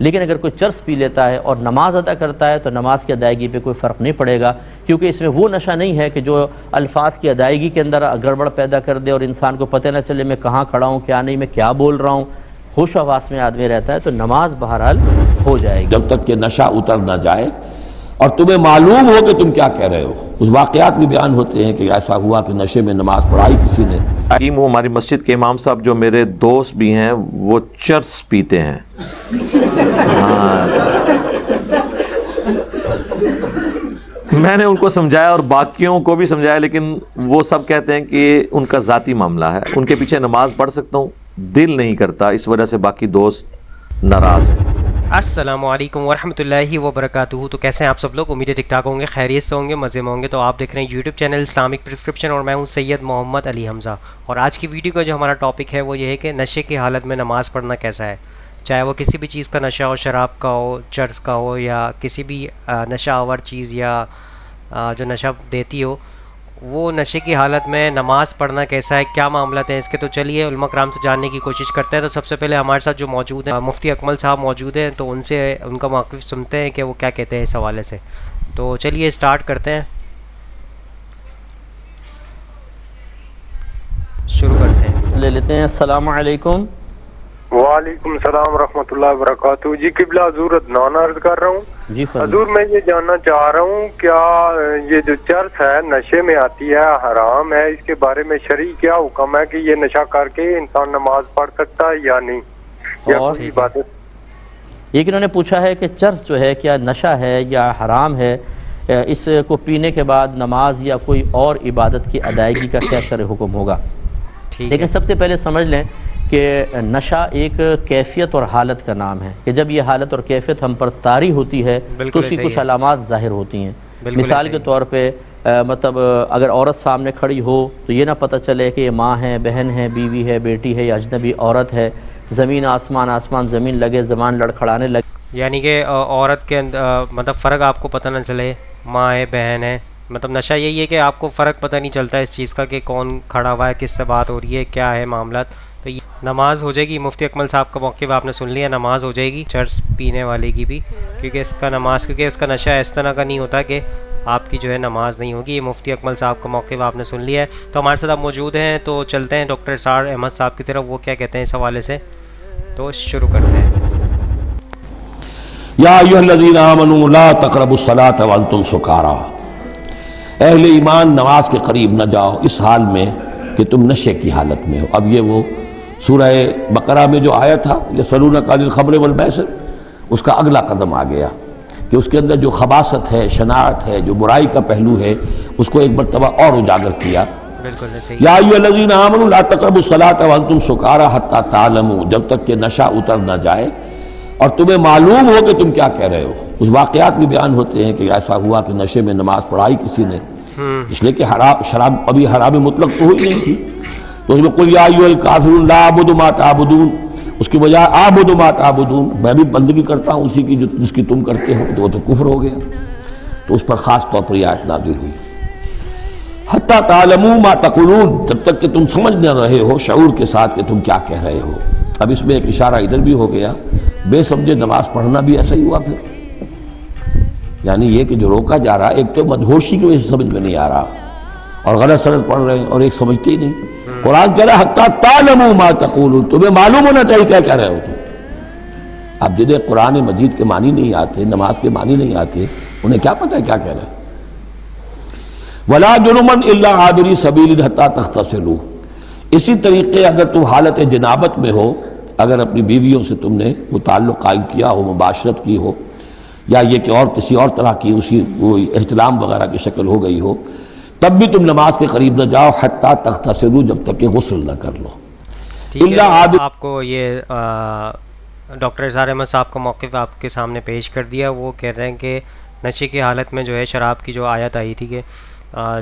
لیکن اگر کوئی چرس پی لیتا ہے اور نماز ادا کرتا ہے تو نماز کی ادائیگی پہ کوئی فرق نہیں پڑے گا، کیونکہ اس میں وہ نشہ نہیں ہے کہ جو الفاظ کی ادائیگی کے اندر گڑبڑ پیدا کر دے اور انسان کو پتہ نہ چلے میں کہاں کھڑا ہوں کیا نہیں، میں کیا بول رہا ہوں۔ ہوش و حواس میں آدمی رہتا ہے تو نماز بہرحال ہو جائے گی جب تک کہ نشہ اتر نہ جائے اور تمہیں معلوم ہو کہ تم کیا کہہ رہے ہو۔ اس واقعات بھی بیان ہوتے ہیں کہ ایسا ہوا کہ نشے میں نماز پڑھائی کسی نے۔ حکیم ہوں، ہماری مسجد کے امام صاحب جو میرے دوست بھی ہیں وہ چرس پیتے ہیں۔ ہاں، میں نے ان کو سمجھایا اور باقیوں کو بھی سمجھایا، لیکن وہ سب کہتے ہیں کہ ان کا ذاتی معاملہ ہے، ان کے پیچھے نماز پڑھ سکتا ہوں، دل نہیں کرتا، اس وجہ سے باقی دوست ناراض ہیں۔ السلام علیکم ورحمۃ اللہ وبرکاتہ۔ تو کیسے ہیں آپ سب لوگ؟ امید ہے ٹھیک ٹھاک ہوں گے، خیریت سے ہوں گے، مزے میں ہوں گے۔ تو آپ دیکھ رہے ہیں یوٹیوب چینل اسلامک پرسکرپشن اور میں ہوں سید محمد علی حمزہ، اور آج کی ویڈیو کا جو ہمارا ٹاپک ہے وہ یہ ہے کہ نشے کی حالت میں نماز پڑھنا کیسا ہے، چاہے وہ کسی بھی چیز کا نشہ ہو، شراب کا ہو، چرس کا ہو، یا کسی بھی نشہ آور چیز یا جو نشہ دیتی ہو، وہ نشے کی حالت میں نماز پڑھنا کیسا ہے، کیا معاملات ہیں اس کے۔ تو چلیے علماء کرام سے جاننے کی کوشش کرتے ہیں۔ تو سب سے پہلے ہمارے ساتھ جو موجود ہیں مفتی اکمل صاحب موجود ہیں، تو ان سے ان کا موقف سنتے ہیں کہ وہ کیا کہتے ہیں اس حوالے سے۔ تو چلیے اسٹارٹ کرتے ہیں، شروع کرتے ہیں، لے لیتے ہیں۔ السلام علیکم۔ وعلیکم السلام ورحمۃ اللہ وبرکاتہ۔ جی قبلہ حضور عدنان عرض کر رہا ہوں۔ جی حضور میں یہ جاننا چاہ رہا ہوں کیا یہ جو چرس ہے نشے میں آتی ہے، حرام ہے، اس کے بارے میں شرعی کیا حکم ہے کہ یہ نشہ کر کے انسان نماز پڑھ سکتا ہے یا نہیں، یا اور کوئی عبادت؟ یہ کہ انہوں نے پوچھا ہے کہ چرس جو ہے کیا نشہ ہے یا حرام ہے، اس کو پینے کے بعد نماز یا کوئی اور عبادت کی ادائیگی کا کیا شرعی حکم ہوگا۔ ٹھیک لیکن ہے۔ سب سے پہلے سمجھ لیں کہ نشہ ایک کیفیت اور حالت کا نام ہے، کہ جب یہ حالت اور کیفیت ہم پر طاری ہوتی ہے تو بالکل اس کی صحیح کچھ ہے، علامات ظاہر ہوتی ہیں۔ بالکل مثال صحیح کے طور پہ مطلب اگر عورت سامنے کھڑی ہو تو یہ نہ پتہ چلے کہ یہ ماں ہے، بہن ہے، بیوی ہے، بیٹی ہے یا اجنبی عورت ہے، زمین آسمان آسمان زمین لگے، زبان لڑکھڑانے لگے، یعنی کہ عورت کے مطلب فرق آپ کو پتہ نہ چلے، ماں ہے، بہن ہے، مطلب نشہ یہی ہے کہ آپ کو فرق پتہ نہیں چلتا اس چیز کا کہ کون کھڑا ہوا ہے، کس سے بات ہو رہی ہے، کیا ہے معاملات۔ تو یہ نماز ہو جائے گی، مفتی اکمل صاحب کا موقف آپ نے سن لیا، نماز ہو جائے گی چرس پینے والے کی بھی، کیونکہ اس کا نماز، کیونکہ اس کا نشہ اس طرح کا نہیں ہوتا کہ آپ کی جو ہے نماز نہیں ہوگی۔ یہ مفتی اکمل صاحب کا موقف آپ نے سن لیا ہے۔ تو ہمارے ساتھ آپ موجود ہیں، تو چلتے ہیں ڈاکٹر اسرار احمد صاحب کی طرف، وہ کیا کہتے ہیں اس حوالے سے۔ تو شروع کرتے ہیں۔ یا ایھا الذین آمنوا لا تقربوا الصلاۃ وانتم سکارا، اہل ایمان نماز کے قریب نہ جاؤ اس حال میں کہ تم نشے کی حالت میں ہو۔ اب یہ وہ سورہ بقرہ میں جو آیا تھا یسألونک عن الخمر والمیسر، اس کا اگلا قدم آ گیا کہ اس کے اندر جو خباثت ہے، شناعت ہے، جو برائی کا پہلو ہے، اس کو ایک مرتبہ اور اجاگر کیا۔ بالکل صحیح۔ یا ایھا الذین آمنوا لا تقربوا الصلاۃ وانتم سکارا حتی تعلموا، جب تک کہ نشہ اتر نہ جائے اور تمہیں معلوم ہو کہ تم کیا کہہ رہے ہو۔ اس واقعات بھی بیان ہوتے ہیں کہ ایسا ہوا کہ نشے میں نماز پڑھائی کسی نے، اس لیے کہ شراب ابھی حرام مطلق تو ہوئی نہیں تھی، تو اس میں قل یا ایھا الکافرون لا اعبد ما تعبدون، اس کی بجائے اعبد ما تعبدون، میں بھی بندگی کرتا ہوں اسی کی جس کی تم کرتے ہو، تو وہ تو کفر ہو گیا۔ تو اس پر خاص طور پر یہ آیت نازل ہوئی، حتی تعلموا ما تقولون، جب تک کہ تم سمجھ نہ رہے ہو شعور کے ساتھ کہ تم کیا کہہ رہے ہو۔ اب اس میں ایک اشارہ ادھر بھی ہو گیا، بے سمجھے نماز پڑھنا بھی ایسا ہی ہوا پھر، یعنی یہ کہ جو روکا جا رہا، ایک تو مدہوشی کی وجہ سے سمجھ میں نہیں آ رہا اور غلط سلط پڑھ رہے ہیں، اور ایک سمجھتے ہی نہیں۔ قرآن کہہ رہا ہے حتی تعلموا ما تقولون، تمہیں معلوم ہونا چاہیے کیا کہہ رہے ہو تم۔ اب جنہیں قرآن مجید کے معنی نہیں آتے، نماز کے معنی نہیں آتے، انہیں کیا پتہ ہے کیا کہہ رہے ہیں۔ ولا جنبا الا عابری سبیل حتی تغتسلوا، اسی طریقے اگر تم حالت جنابت میں ہو، اگر اپنی بیویوں سے تم نے وہ تعلق قائم کیا ہو، مباشرت کی ہو، یا یہ کہ اور کسی اور طرح کی اسی کوئی احتلام وغیرہ کی شکل ہو گئی ہو، تب بھی تم نماز کے قریب نہ جاؤ حتی تغتسلوا، جب تک کہ غسل نہ کر لو۔ ٹھیک ہے، آپ کو یہ ڈاکٹر اسرار احمد صاحب کا موقف آپ کے سامنے پیش کر دیا۔ وہ کہتے ہیں کہ نشے کی حالت میں جو ہے شراب کی جو آیت آئی تھی کہ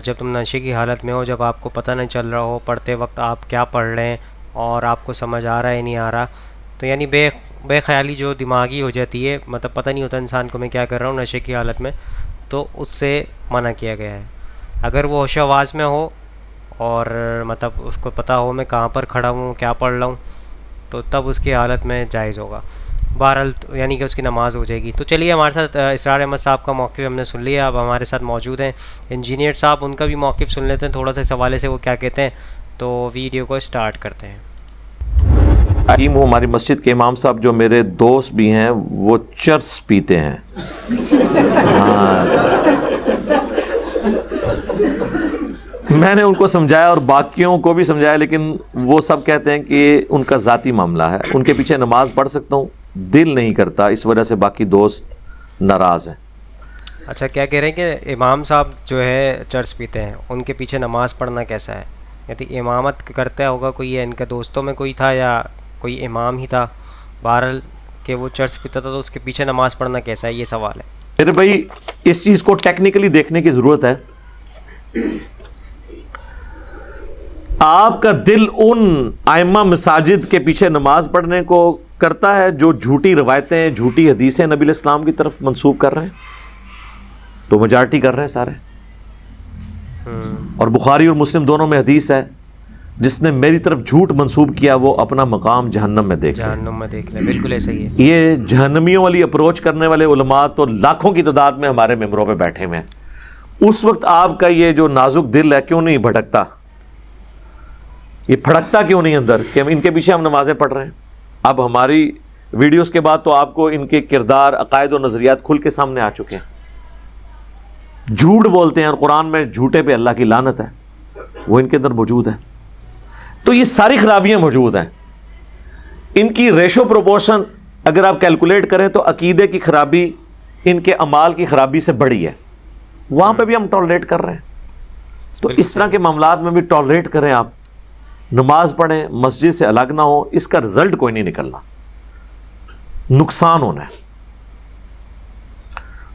جب تم نشے کی حالت میں ہو، جب آپ کو پتہ نہیں چل رہا ہو پڑھتے وقت آپ کیا پڑھ رہے ہیں اور آپ کو سمجھ آ رہا ہے نہیں آ رہا، تو یعنی بے خیالی جو دماغی ہو جاتی ہے، مطلب پتہ نہیں ہوتا انسان کو میں کیا کر رہا ہوں نشے کی حالت میں، تو اس سے منع کیا گیا ہے۔ اگر وہ ہوش و حواس میں ہو اور مطلب اس کو پتہ ہو میں کہاں پر کھڑا ہوں، کیا پڑھ رہا ہوں، تو تب اس کی حالت میں جائز ہوگا۔ بہرحال یعنی کہ اس کی نماز ہو جائے گی. تو چلیے ہمارے ساتھ اسرار احمد صاحب کا موقف ہم نے سن لیا. اب ہمارے ساتھ موجود ہیں انجینئر صاحب, ان کا بھی موقف سن لیتے ہیں تھوڑا سا اس حوالے سے وہ کیا کہتے ہیں. تو ویڈیو کو اسٹارٹ کرتے ہیں. حکیم ہوں ہماری مسجد کے امام صاحب جو میرے دوست بھی ہیں وہ چرس پیتے ہیں. میں نے ان کو سمجھایا اور باقیوں کو بھی سمجھایا, لیکن وہ سب کہتے ہیں کہ ان کا ذاتی معاملہ ہے. ان کے پیچھے نماز پڑھ سکتا ہوں, دل نہیں کرتا, اس وجہ سے باقی دوست ناراض ہیں. اچھا, کیا کہہ رہے ہیں کہ امام صاحب جو ہے چرس پیتے ہیں, ان کے پیچھے نماز پڑھنا کیسا ہے؟ یعنی امامت کرتا ہوگا کوئی, یا ان کے دوستوں میں کوئی تھا یا کوئی امام ہی تھا, بہرحال کہ وہ چرس پیتا تھا, تو اس کے پیچھے نماز پڑھنا کیسا ہے, یہ سوال ہے. میرے بھائی اس چیز کو ٹیکنیکلی دیکھنے کی ضرورت ہے. آپ کا دل ان ائمہ مساجد کے پیچھے نماز پڑھنے کو کرتا ہے جو جھوٹی روایتیں, جھوٹی حدیثیں نبی علیہ السلام کی طرف منسوب کر رہے ہیں, تو میجارٹی کر رہے ہیں سارے. اور بخاری اور مسلم دونوں میں حدیث ہے, جس نے میری طرف جھوٹ منسوب کیا وہ اپنا مقام جہنم میں دیکھ لے. بالکل ایسا ہی ہے. یہ جہنمیوں والی اپروچ کرنے والے علماء تو لاکھوں کی تعداد میں ہمارے ممبروں پہ بیٹھے ہوئے ہیں. اس وقت آپ کا یہ جو نازک دل ہے کیوں نہیں بھٹکتا, یہ پھڑکتا کیوں نہیں اندر کہ ان کے پیچھے ہم نمازیں پڑھ رہے ہیں؟ اب ہماری ویڈیوز کے بعد تو آپ کو ان کے کردار, عقائد و نظریات کھل کے سامنے آ چکے ہیں. جھوٹ بولتے ہیں, اور قرآن میں جھوٹے پہ اللہ کی لعنت ہے, وہ ان کے اندر موجود ہے. تو یہ ساری خرابیاں موجود ہیں. ان کی ریشو پروپورشن اگر آپ کیلکولیٹ کریں تو عقیدے کی خرابی ان کے اعمال کی خرابی سے بڑی ہے. وہاں پہ بھی ہم ٹالریٹ کر رہے ہیں. تو اس طرح کے معاملات میں بھی ٹالریٹ کریں, آپ نماز پڑھیں, مسجد سے الگ نہ ہو. اس کا رزلٹ کوئی نہیں نکلنا, نقصان ہونا ہے.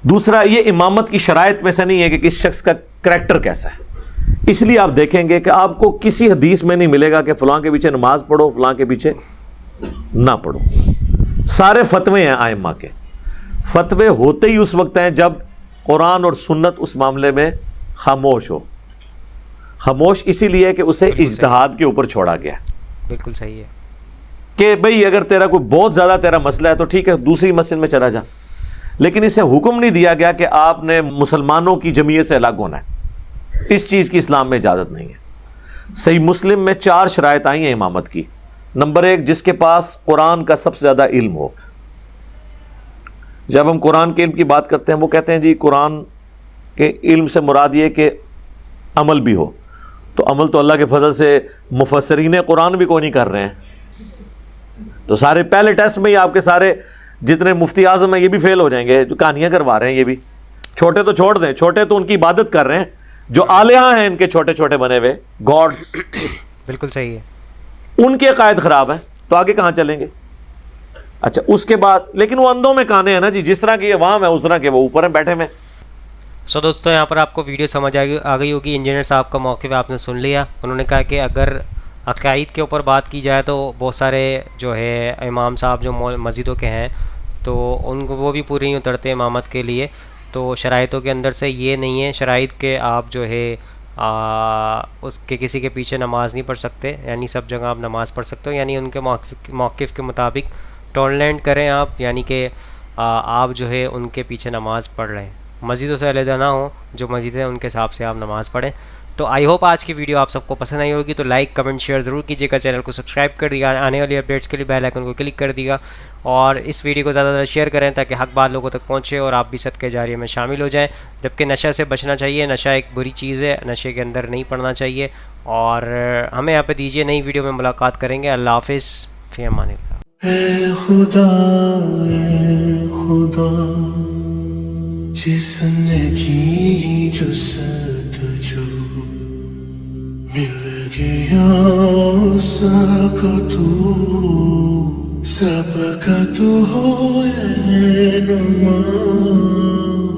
دوسرا, یہ امامت کی شرائط میں سے نہیں ہے کہ کس شخص کا کریکٹر کیسا ہے. اس لیے آپ دیکھیں گے کہ آپ کو کسی حدیث میں نہیں ملے گا کہ فلاں کے پیچھے نماز پڑھو, فلاں کے پیچھے نہ پڑھو. سارے فتوے ہیں ائمہ کے. فتوے ہوتے ہی اس وقت ہیں جب قرآن اور سنت اس معاملے میں خاموش ہو. خاموش اسی لیے کہ اسے اجتہاد کے اوپر چھوڑا گیا. بالکل صحیح ہے کہ بھئی اگر تیرا کوئی بہت زیادہ تیرا مسئلہ ہے تو ٹھیک ہے, دوسری مسجد میں چلا جا, لیکن اسے حکم نہیں دیا گیا کہ آپ نے مسلمانوں کی جمعیت سے الگ ہونا ہے. اس چیز کی اسلام میں اجازت نہیں ہے. صحیح مسلم میں 4 شرائط آئی ہیں امامت کی. نمبر 1, جس کے پاس قرآن کا سب سے زیادہ علم ہو. جب ہم قرآن کے علم کی بات کرتے ہیں وہ کہتے ہیں جی قرآن کے علم سے مراد یہ کہ عمل بھی ہو. تو عمل تو اللہ کے فضل سے مفسرین قرآن بھی کوئی نہیں کر رہے ہیں. تو سارے پہلے ٹیسٹ میں ہی آپ کے سارے جتنے مفتی اعظم ہیں یہ بھی فیل ہو جائیں گے, جو کہانیاں کروا رہے ہیں. یہ بھی چھوٹے تو چھوڑ دیں, چھوٹے تو ان کی عبادت کر رہے ہیں, جو آلیہ ہیں ان کے چھوٹے چھوٹے بنے ہوئے گاڈز. بالکل صحیح ہے. ان کے عقائد خراب ہیں تو آگے کہاں چلیں گے؟ اچھا اس کے بعد, لیکن وہ اندھوں میں کانے ہیں نا جی, جس طرح کی عوام ہے اس طرح کے وہ اوپر ہیں بیٹھے میں. سو دوستو, یہاں پر آپ کو ویڈیو سمجھ آ گئی ہوگی. انجینئر صاحب کا موقف آپ نے سن لیا. انہوں نے کہا کہ اگر عقائد کے اوپر بات کی جائے تو بہت سارے جو ہے امام صاحب جو مسجدوں کے ہیں تو ان کو وہ بھی پوری نہیں اترتے امامت کے لیے. تو شرائطوں کے اندر سے یہ نہیں ہے شرائط کہ آپ جو ہے اس کے کسی کے پیچھے نماز نہیں پڑھ سکتے, یعنی سب جگہ آپ نماز پڑھ سکتے ہو. یعنی ان کے موقف کے مطابق ٹولرنٹ کریں آپ, یعنی کہ آپ جو ہے ان کے پیچھے نماز پڑھ رہے ہیں. مسجدوں سے علیحدہ نہ ہوں, جو مسجد ہیں ان کے حساب سے آپ نماز پڑھیں. تو آئی ہوپ آج کی ویڈیو آپ سب کو پسند آئی ہوگی. تو لائک, کمنٹ, شیئر ضرور کیجیے گا. چینل کو سبسکرائب کر دیجیے گا. آنے والی اپڈیٹس کے لیے بیل آئیکن کو کلک کر دیجیے گا. اور اس ویڈیو کو زیادہ سے زیادہ شیئر کریں تاکہ حق بات لوگوں تک پہنچے اور آپ بھی صدقہ جاریہ میں شامل ہو جائیں. جبکہ نشہ سے بچنا چاہیے. نشہ ایک بری چیز ہے, نشے کے اندر نہیں پڑنا چاہیے. اور ہمیں یہاں پہ دیجیے, نئی ویڈیو میں ملاقات کریں گے. اللہ حافظ, فی امان اللہ. اے خدا جس نے کی جستجو مل گیا سب کا تو ہو رہنما.